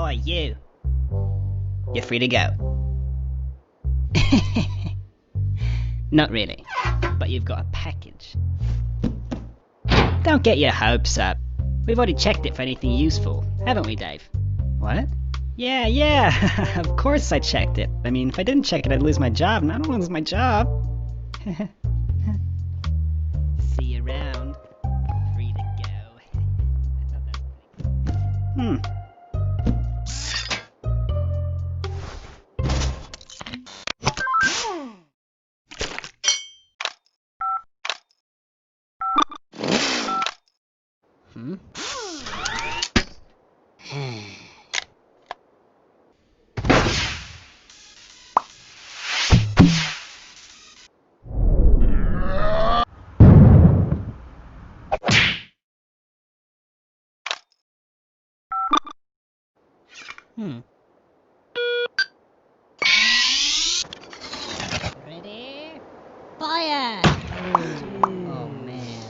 Oi, you! You're free to go. Not really, but you've got a package. Don't get your hopes up. We've already checked it for anything useful, haven't we, Dave? What? Yeah, of course I checked it. I mean, if I didn't check it, I'd lose my job, and I don't want to lose my job. See you around. Free to go. Hmm. Hmm? Hmm. Ready? Fire! Oh man.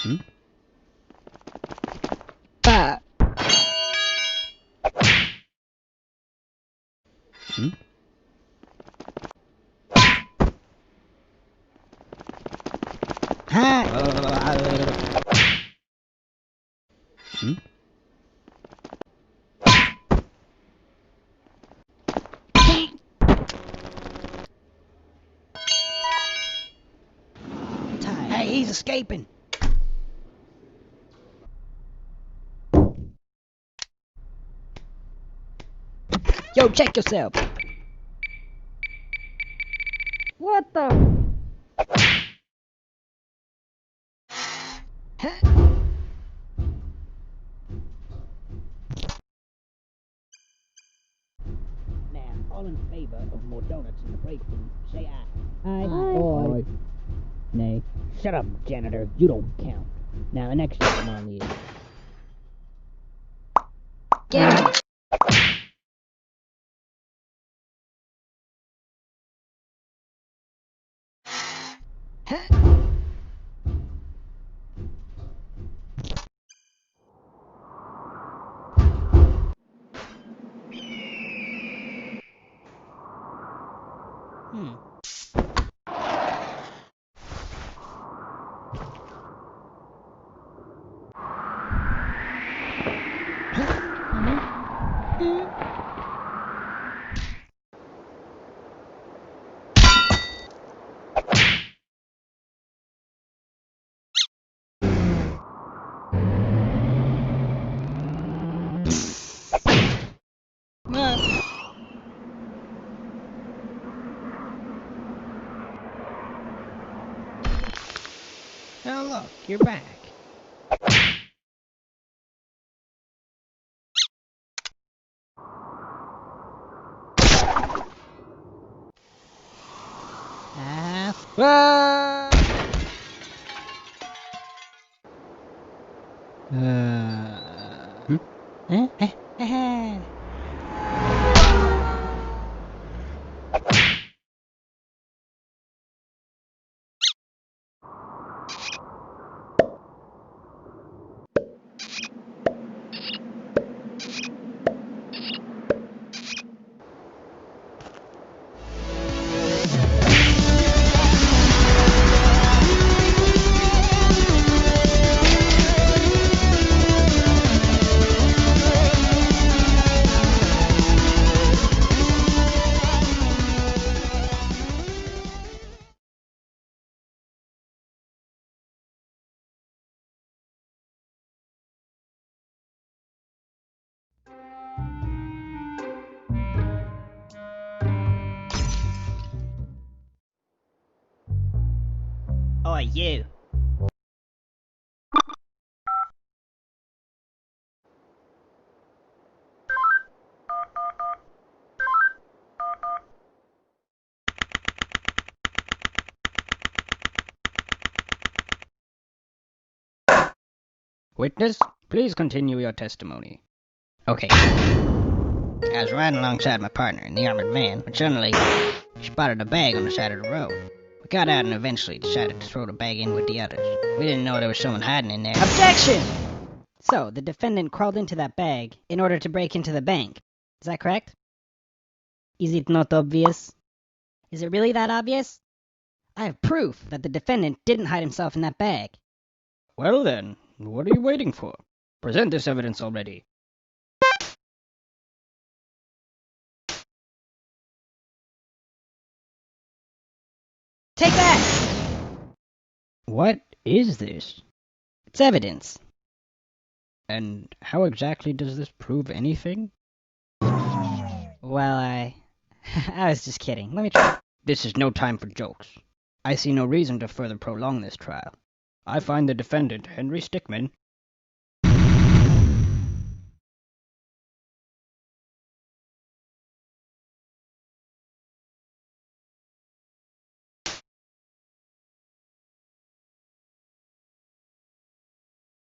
Hmm? Ah. Hmm? Ha! Hmm? Hey, he's escaping! Yo, check yourself! What the? Now, all in favor of more donuts in the break room, say aye. Aye. Aye. Nay. Shut up, janitor. You don't count. Now, the next item on the... Get him! Hmm. Oh, look, you're back. Ah. Hmm? Oi, you. Witness, please continue your testimony. Okay. I was riding alongside my partner in the armored van when suddenly she spotted a bag on the side of the road. We got out and eventually decided to throw the bag in with the others. We didn't know there was someone hiding in there. Objection! So, the defendant crawled into that bag in order to break into the bank. Is that correct? Is it not obvious? Is it really that obvious? I have proof that the defendant didn't hide himself in that bag. Well then, what are you waiting for? Present this evidence already. Take that! What is this? It's evidence. And how exactly does this prove anything? Well, I was just kidding. Let me try. This is no time for jokes. I see no reason to further prolong this trial. I find the defendant, Henry Stickmin.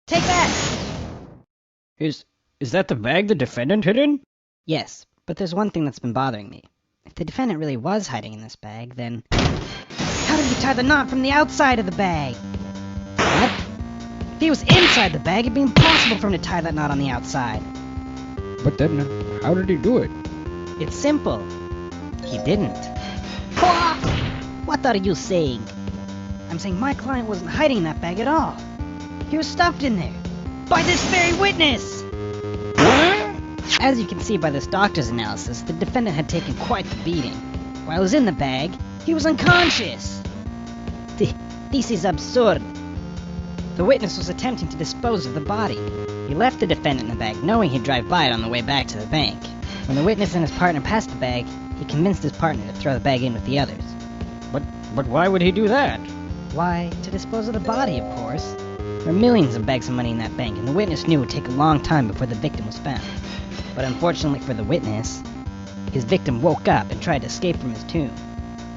Take that! Is that the bag the defendant hid in? Yes, but there's one thing that's been bothering me. If the defendant really was hiding in this bag, then how did he tie the knot from the outside of the bag? What? If he was inside the bag, it'd be impossible for him to tie that knot on the outside. But then, how did he do it? It's simple. He didn't. What are you saying? I'm saying my client wasn't hiding in that bag at all. He was stuffed in there. By this very witness! As you can see by this doctor's analysis, the defendant had taken quite the beating. While he was in the bag, he was unconscious. This is absurd. The witness was attempting to dispose of the body. He left the defendant in the bag, knowing he'd drive by it on the way back to the bank. When the witness and his partner passed the bag, he convinced his partner to throw the bag in with the others. But why would he do that? Why, to dispose of the body, of course. There are millions of bags of money in that bank, and the witness knew it would take a long time before the victim was found. But unfortunately for the witness, his victim woke up and tried to escape from his tomb.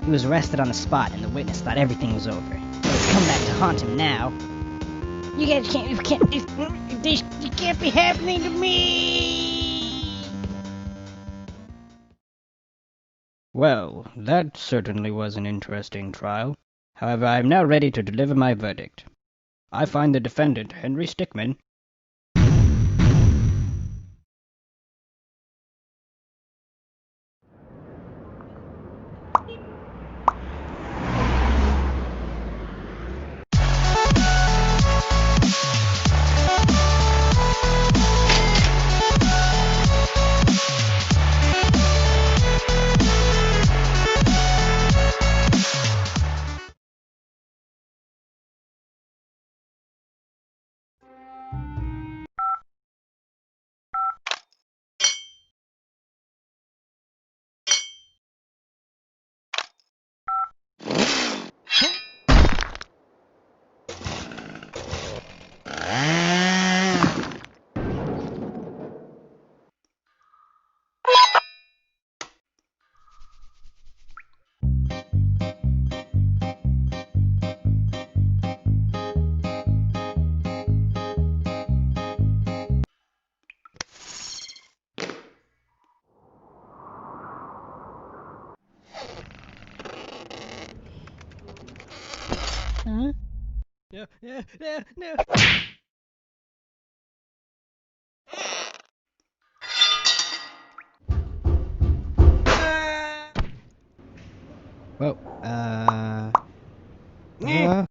He was arrested on the spot, and the witness thought everything was over. But it's come back to haunt him now. You guys you can't be happening to me! Well, that certainly was an interesting trial. However, I am now ready to deliver my verdict. I find the defendant, Henry Stickmin. Huh? No. Well,